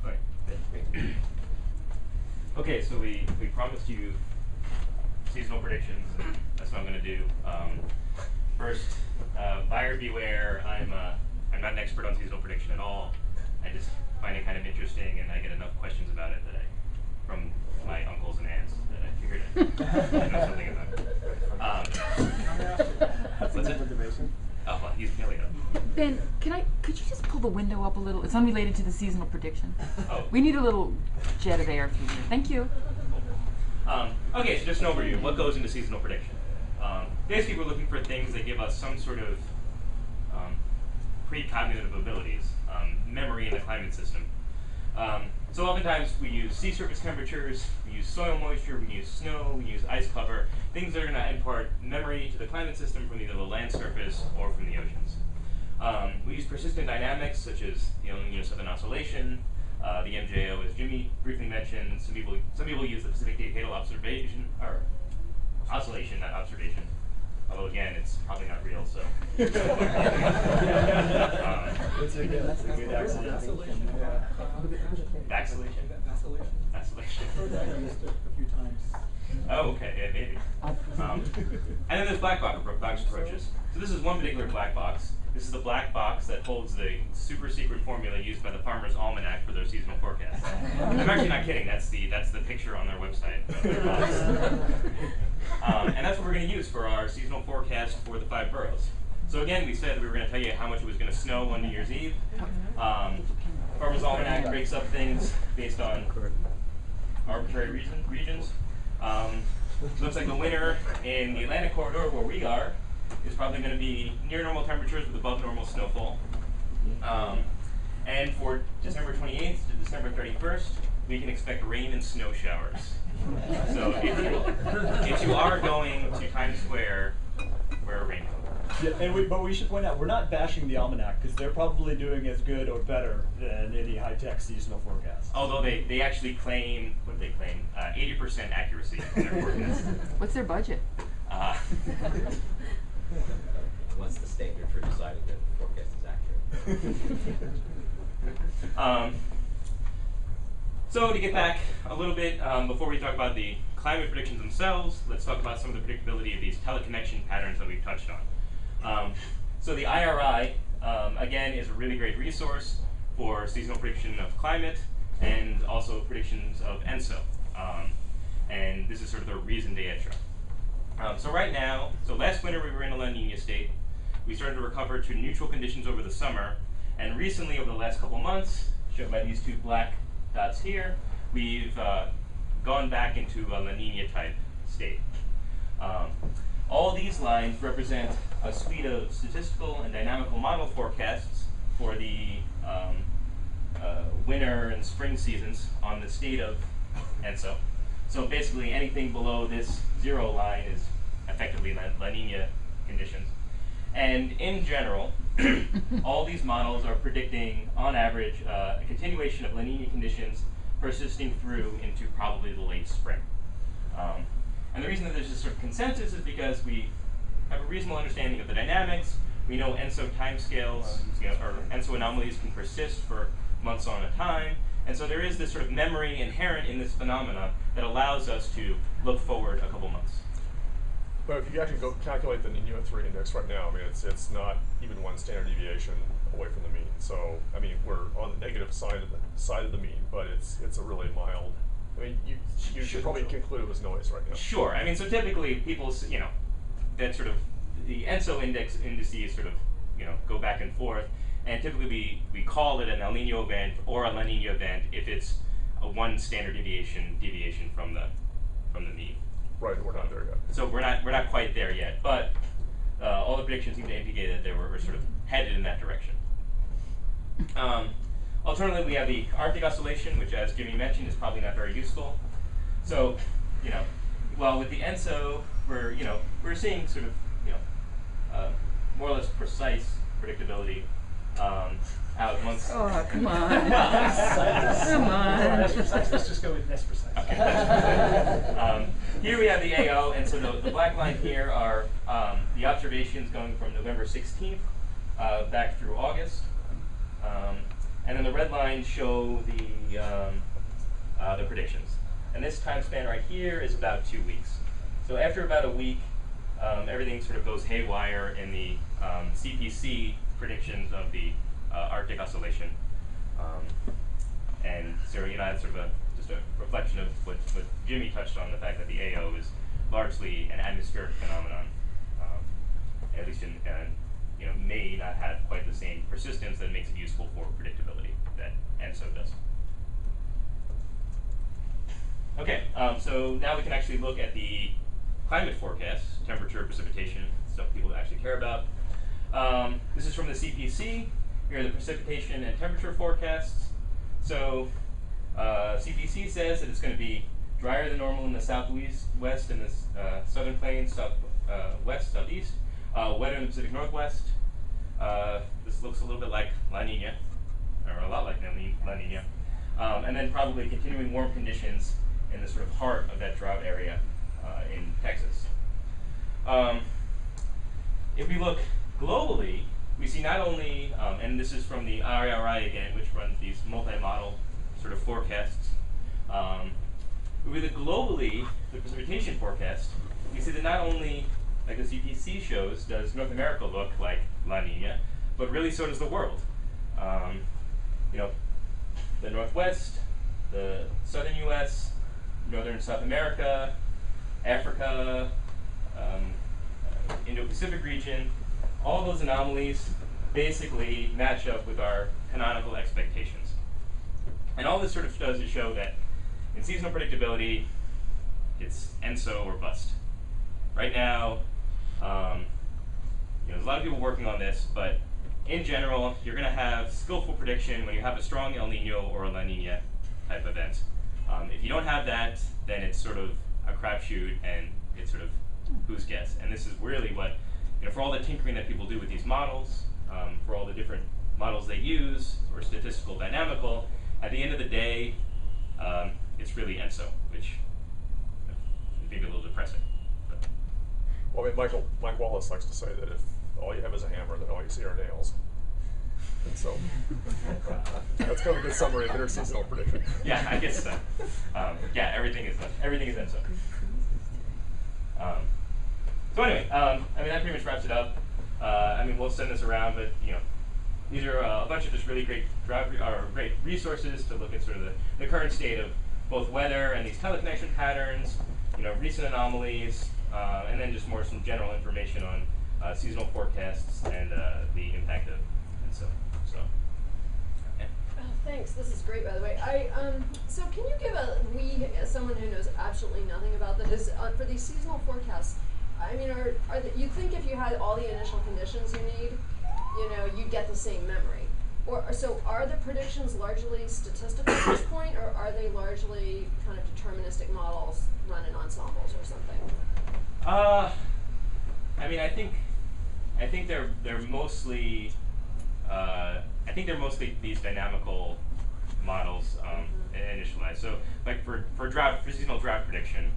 All right. Okay, so we promised you seasonal predictions, and that's what I'm going to do. First, buyer beware. I'm not an expert on seasonal prediction at all. I just find it kind of interesting, and I get enough questions about it from my uncles and aunts that I figured I know something about it. What's it? Oh, well, he's nearly up. Ben, could you just pull the window up a little? It's unrelated to the seasonal prediction. Oh. We need a little jet of air through here. Thank you. Okay, so just an overview. What goes into seasonal prediction? Basically, we're looking for things that give us some sort of precognitive abilities, memory in the climate system. So oftentimes we use sea surface temperatures, we use soil moisture, we use snow, we use ice cover, things that are going to impart memory to the climate system from either the land surface or from the oceans. We use persistent dynamics such as the Nino Southern Oscillation, the MJO, as Jimmy briefly mentioned. Some people use the Pacific Decadal observation or oscillation, not observation. Although again, it's probably not real, so. That's a good Oscillation. Vacillation? Vacillation. Vacillation. I've heard that used a few times. Oh, okay, yeah, maybe. And then there's black box approaches. So this is one particular black box. This is the black box that holds the super secret formula used by the Farmer's Almanac for their seasonal forecast. I'm actually not kidding. That's the picture on their website. And that's what we're going to use for our seasonal forecast for the 5 boroughs. So again, we said we were going to tell you how much it was going to snow on New Year's Eve. Farmer's Almanac breaks up things based on arbitrary regions. looks like the winter in the Atlantic corridor where we are is probably going to be near normal temperatures with above normal snowfall. And for December 28th to December 31st, we can expect rain and snow showers. So if you are going to Times Square, wear a raincoat. Yeah, and but we should point out, we're not bashing the almanac, because they're probably doing as good or better than any high-tech seasonal forecast. Although they actually claim, what do they claim? 80% accuracy in their forecast. What's their budget? What's the standard for deciding that the forecast is accurate? So to get back a little bit, before we talk about the climate predictions themselves, let's talk about some of the predictability of these teleconnection patterns that we've touched on. So the IRI, again, is a really great resource for seasonal prediction of climate and also predictions of ENSO. And this is sort of the reason de etre. So right now, so last winter we were in a La Nina state. We started to recover to neutral conditions over the summer. And recently, over the last couple months, shown by these two black dots here, we've gone back into a La Nina type state. All these lines represent a suite of statistical and dynamical model forecasts for the winter and spring seasons on the state of ENSO. So basically anything below this 0 line is effectively La Nina conditions. And in general, all these models are predicting, on average, a continuation of La Nina conditions persisting through into probably the late spring. And the reason that there's this sort of consensus is because we have a reasonable understanding of the dynamics. We know ENSO timescales, or ENSO anomalies can persist for months on a time. And so there is this sort of memory inherent in this phenomenon that allows us to look forward a couple months. But if you actually go calculate the Nino 3 index right now, I mean, it's not even 1 standard deviation away from the mean. So, I mean, we're on the negative side of the mean, but it's a really mild. I mean, you should probably conclude it was noise right now. Sure. I mean, so typically people, that sort of the ENSO indices sort of, go back and forth, and typically we call it an El Nino event or a La Nina event if it's a 1 standard deviation from the mean. Right, we're not there yet. So we're not quite there yet, but all the predictions seem to indicate that they were sort of headed in that direction. Alternatively, we have the Arctic Oscillation, which, as Jimmy mentioned, is probably not very useful. So, well, with the ENSO, we're seeing sort of, more or less precise predictability out months. Oh, come on. Come on. Less precise. Let's just go with less precise. Okay. Here we have the AO, and so the black line here are the observations going from November 16th back through August. And then the red lines show the predictions. And this time span right here is about 2 weeks. So after about a week, everything sort of goes haywire in the CPC predictions of the Arctic Oscillation. And so, that's sort of just a reflection of what Jimmy touched on, the fact that the AO is largely an atmospheric phenomenon, at least may not have quite the same persistence that makes it useful for predictability that ENSO does. Okay, so now we can actually look at the climate forecasts, temperature, precipitation, stuff people actually care about. This is from the CPC. Here are the precipitation and temperature forecasts. So CPC says that it's going to be drier than normal in the southwest and the southern plains, southwest, southeast, wetter in the Pacific Northwest. This looks a little bit like La Nina, or a lot like La Nina. And then probably continuing warm conditions in the sort of heart of that drought area in Texas. If we look globally, we see not only, and this is from the IRI again, which runs these multi-model sort of forecasts. If we look globally, the precipitation forecast, we see that not only, like the CPC shows, does North America look like La Nina, but really so does the world. The Northwest, the Southern U.S., Northern South America, Africa, Indo-Pacific region, all those anomalies basically match up with our canonical expectations. And all this sort of does is show that in seasonal predictability, it's ENSO or bust. Right now, there's a lot of people working on this, but in general, you're going to have skillful prediction when you have a strong El Nino or a La Nina type event. If you don't have that, then it's sort of a crapshoot, and it's sort of whose guess. And this is really what, for all the tinkering that people do with these models, for all the different models they use, or statistical dynamical, at the end of the day, it's really ENSO, which is maybe a little depressing. But. Well, I mean, Mike Wallace likes to say that if all you have is a hammer, then all you see are nails. And so that's kind of a good summary of interseasonal prediction. Yeah, I guess so. Yeah, everything is ENSO. So anyway, I mean, that pretty much wraps it up. I mean, we'll send this around, but these are a bunch of just really great great resources to look at sort of the current state of both weather and these teleconnection patterns, recent anomalies, and then just some general information on seasonal forecasts and the impact of ENSO. So, yeah. Oh, thanks. This is great, by the way. So can you give as someone who knows absolutely nothing about this, for these seasonal forecasts? I mean, you'd think if you had all the initial conditions you need, you'd get the same memory. So are the predictions largely statistical at this point, or are they largely kind of deterministic models run in ensembles or something? I mean, I think they're mostly these dynamical models initialized. So like for seasonal drought prediction,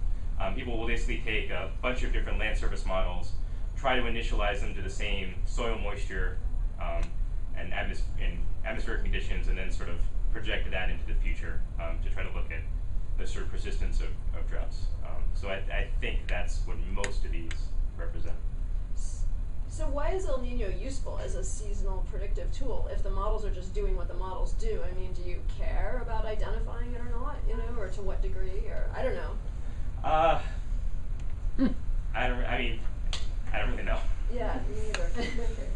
people will basically take a bunch of different land surface models, try to initialize them to the same soil moisture and atmospheric conditions, and then sort of project that into the future to try to look at the sort of persistence of droughts. So I think that's what most of these represent. So why is El Nino useful as a seasonal predictive tool if the models are just doing what the models do? I mean, do you care about identifying it or not, or to what degree, or I don't know. I don't really know. Yeah, me neither.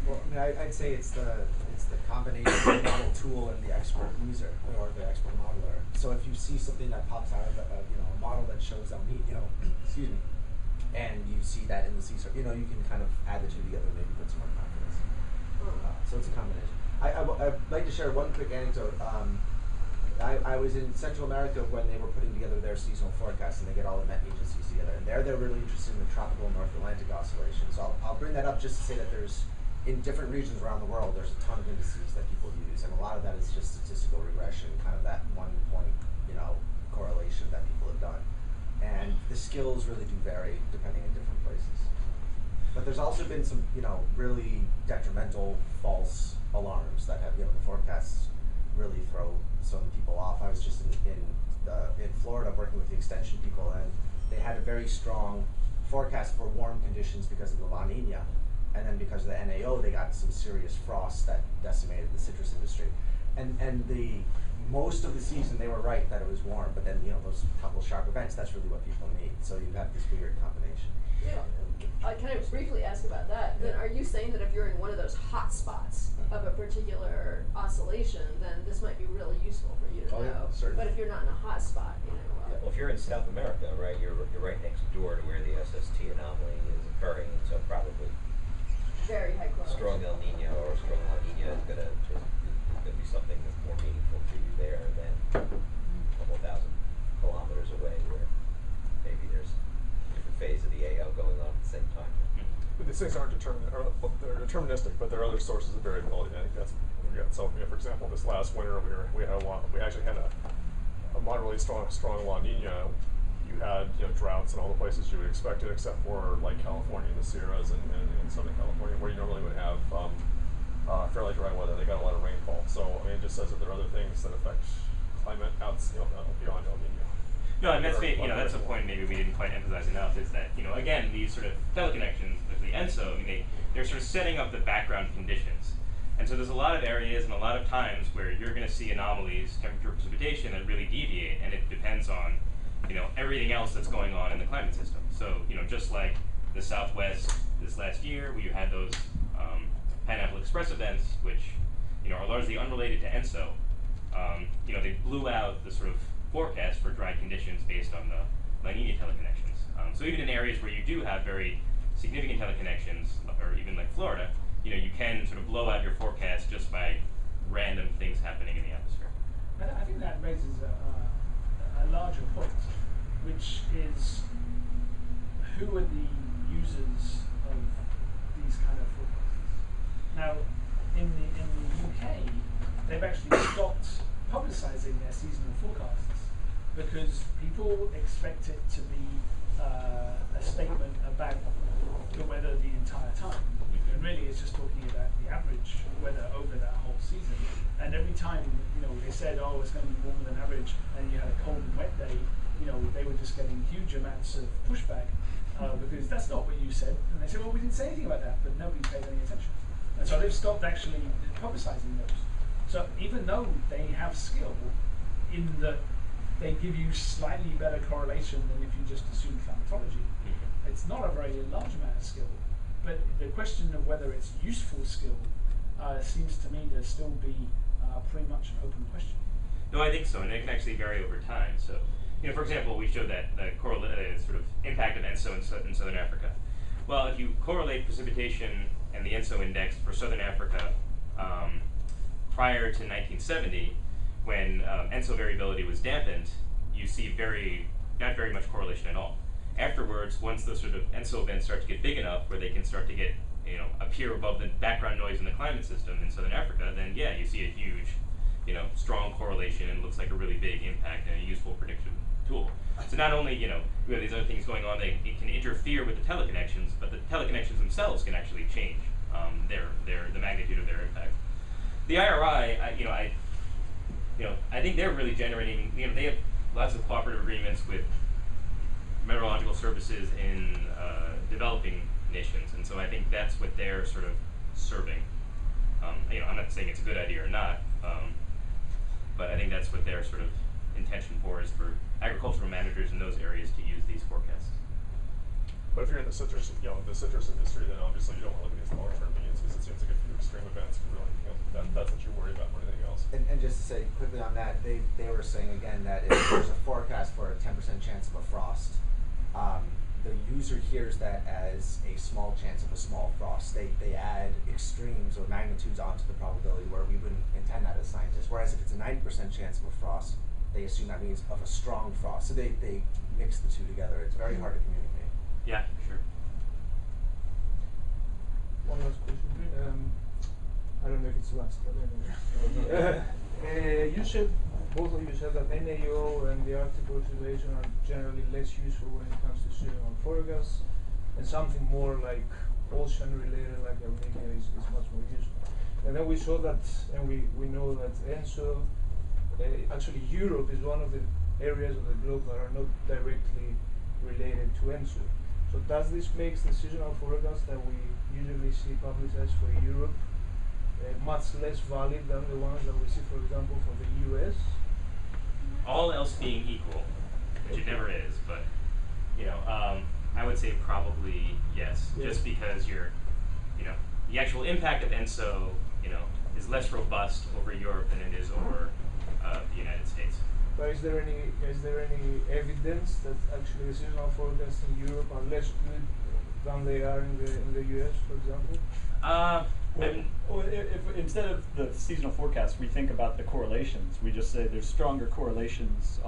Well, I mean, I'd say it's the combination of the model tool and the expert user or the expert modeler. So if you see something that pops out of a model that shows El Nino, excuse me, and you see that in the CSAR, you can kind of add the two together and maybe put some more confidence. So it's a combination. I'd like to share one quick anecdote. I was in Central America when they were putting together their seasonal forecast, and they get all the Met agencies together. And they're really interested in the tropical North Atlantic Oscillation. So I'll bring that up just to say that in different regions around the world, there's a ton of indices that people use, and a lot of that is just statistical regression, kind of that 1 point, correlation that people have done. And the skills really do vary depending in different places. But there's also been some, really detrimental false alarms that have, the forecasts really throw some people off. I was just in Florida working with the extension people, and they had a very strong forecast for warm conditions because of the La Nina, and then because of the NAO, they got some serious frost that decimated the citrus industry. And most of the season they were right that it was warm, but then those couple sharp events, that's really what people need. So you have this weird combination. Yeah, I kind of briefly ask about that. Then are you saying that if you're in one of those hot spots of a particular oscillation, then this might be really useful for you to know? Yeah, certainly. But if you're not in a hot spot, Well, if you're in South America, right, you're right next door to where the SST anomaly is occurring, so probably very high correlation. strong El Nino or strong La Nina is going to be something that's more meaningful to you there than a couple thousand kilometers away, where maybe there's a different phase of the AO going on at the same time. But these things aren't they're deterministic, but there are other sources of variability. I think that's so. For example, this last winter we actually had a moderately strong La Nina. You had droughts in all the places you would expect it, except for like California and the Sierras and Southern California, where you normally would have fairly dry weather. They got a lot of rainfall. So it just says that there are other things that affect climate beyond El Nino. No, and that's a point maybe we didn't quite emphasize enough, is that, again, these sort of teleconnections, especially ENSO, they're sort of setting up the background conditions. And so there's a lot of areas and a lot of times where you're going to see anomalies, temperature, precipitation that really deviate, and it depends on, everything else that's going on in the climate system. So, just like the Southwest this last year, where you had those Pineapple Express events, which, are largely unrelated to ENSO, they blew out the sort of forecast for dry conditions based on La Nina teleconnections. So even in areas where you do have very significant teleconnections, or even like Florida, you can sort of blow out your forecast just by random things happening in the atmosphere. I think that raises a larger point, which is who are the users of these kind of forecasts? Now, in the UK, they've actually stopped publicising their seasonal forecasts because people expect it to be a statement about the weather the entire time. And really it's just talking about the average weather over that whole season. And every time, they said, oh, it's going to be warmer than average, and you had a cold and wet day, they were just getting huge amounts of pushback because that's not what you said. And they said, well, we didn't say anything about that, but nobody paid any attention. And so they've stopped actually publicizing those. So even though they have skill in that they give you slightly better correlation than if you just assume climatology, it's not a very large amount of skill. But the question of whether it's useful skill seems to me to still be pretty much an open question. No, I think so, and it can actually vary over time. So, for example, we showed that the sort of impact of ENSO in Southern Africa. Well, if you correlate precipitation and the ENSO index for Southern Africa prior to 1970, when ENSO variability was dampened, you see not very much correlation at all. Afterwards, once those sort of ENSO events start to get big enough where they can start to get, appear above the background noise in the climate system in Southern Africa, then yeah, you see a huge, strong correlation, and it looks like a really big impact and a useful prediction tool. So not only, we have these other things going on, it can interfere with the teleconnections, but the teleconnections themselves can actually change the magnitude of their impact. The IRI, I think they're really generating, they have lots of cooperative agreements with meteorological services in developing nations, and so I think that's what they're sort of serving. I'm not saying it's a good idea or not, but I think that's what their sort of intention is for agricultural managers in those areas to use these forecasts. But if you're in the citrus, the citrus industry, then obviously you don't want to look at these long-term means because it seems like a few extreme events can really, that's what you worry about more than anything else. And just to say quickly on that, they were saying again that if there's a forecast for a 10% chance of a frost, the user hears that as a small chance of a small frost. They add extremes or magnitudes onto the probability where we wouldn't intend that as scientists. Whereas if it's a 90% chance of a frost, they assume that means of a strong frost. So they mix the two together. It's very hard to communicate. Yeah, sure. One last question. I don't know if it's last, but anyway. You said, both of you said that NAO and the Arctic oscillation are generally less useful when it comes to seasonal forecasts, and something more like ocean related, like El Nino, is much more useful. And then we saw that, and we know that ENSO, actually Europe is one of the areas of the globe that are not directly related to ENSO. So does this make the seasonal forecast that we usually see publicized for Europe much less valid than the ones that we see, for example, for the US? All else being equal, which it never is, but I would say probably yes, just because the actual impact of ENSO, is less robust over Europe than it is over the United States. But is there any evidence that actually the seasonal forecasts in Europe are less good than they are in the US, for example? Or if instead of the seasonal forecast, we think about the correlations. We just say there's stronger correlations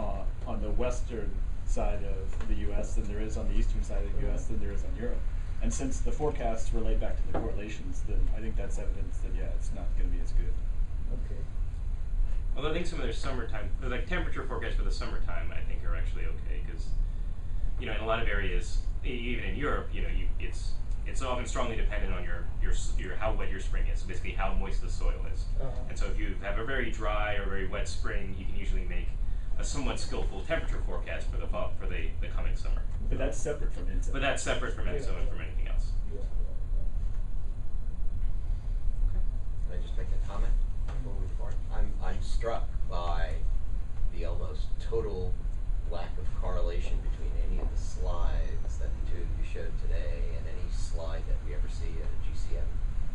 on the western side of the U.S. than there is on the eastern side of the U.S. than there is on Europe. And since the forecasts relate back to the correlations, then I think that's evidence that it's not going to be as good. Okay. Although I think some of their summertime, like temperature forecasts for the summertime, I think are actually okay because, in a lot of areas, even in Europe, it's often strongly dependent on your how wet your spring is, so basically how moist the soil is. And so if you have a very dry or very wet spring, you can usually make a somewhat skillful temperature forecast for the coming summer. But that's separate from ENSO. But that's separate from ENSO and from anything else. Can I just make a comment before we depart? I'm struck by the almost total lack of correlation between any of the slides that the two of you showed today and any slide that we ever see at a GCM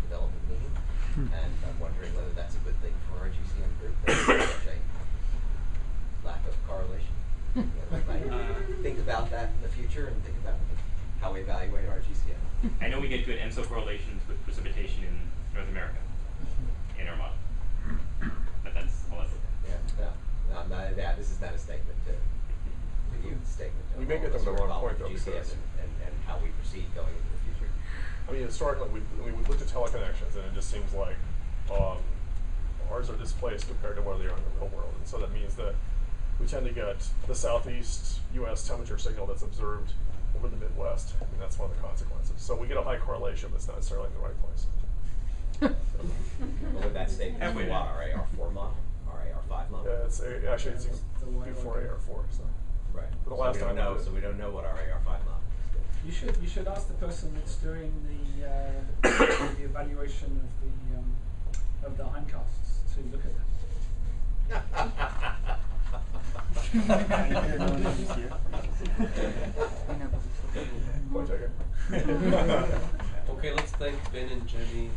development meeting. And I'm wondering whether that's a good thing for our GCM group, that there's such a lack of correlation. I think about about that in the future and think about how we evaluate our GCM. I know we get good ENSO correlations with precipitation in North America in our model, but that's all I've looked at. Yeah, no, this is not a statement to you, it's a statement to We may all get of us them who the are wrong involved point, with though, GCM because- and how we proceed going into the future. I mean, historically, we've looked at teleconnections, and it just seems like ours are displaced compared to where they are in the real world. And so that means that we tend to get the southeast U.S. temperature signal that's observed over the Midwest. I mean, that's one of the consequences. So we get a high correlation, but it's not necessarily in the right place. Well, with that statement, Halfway what, down. our AR4 model, our AR5 model? Yeah, actually it's before AR4. So. Right. For the So last we time don't I know. did. So we don't know what our AR5 model is. You should ask the person that's doing the the evaluation of the hindcasts to look at that. Point taken. Okay, let's thank Ben and Jenny.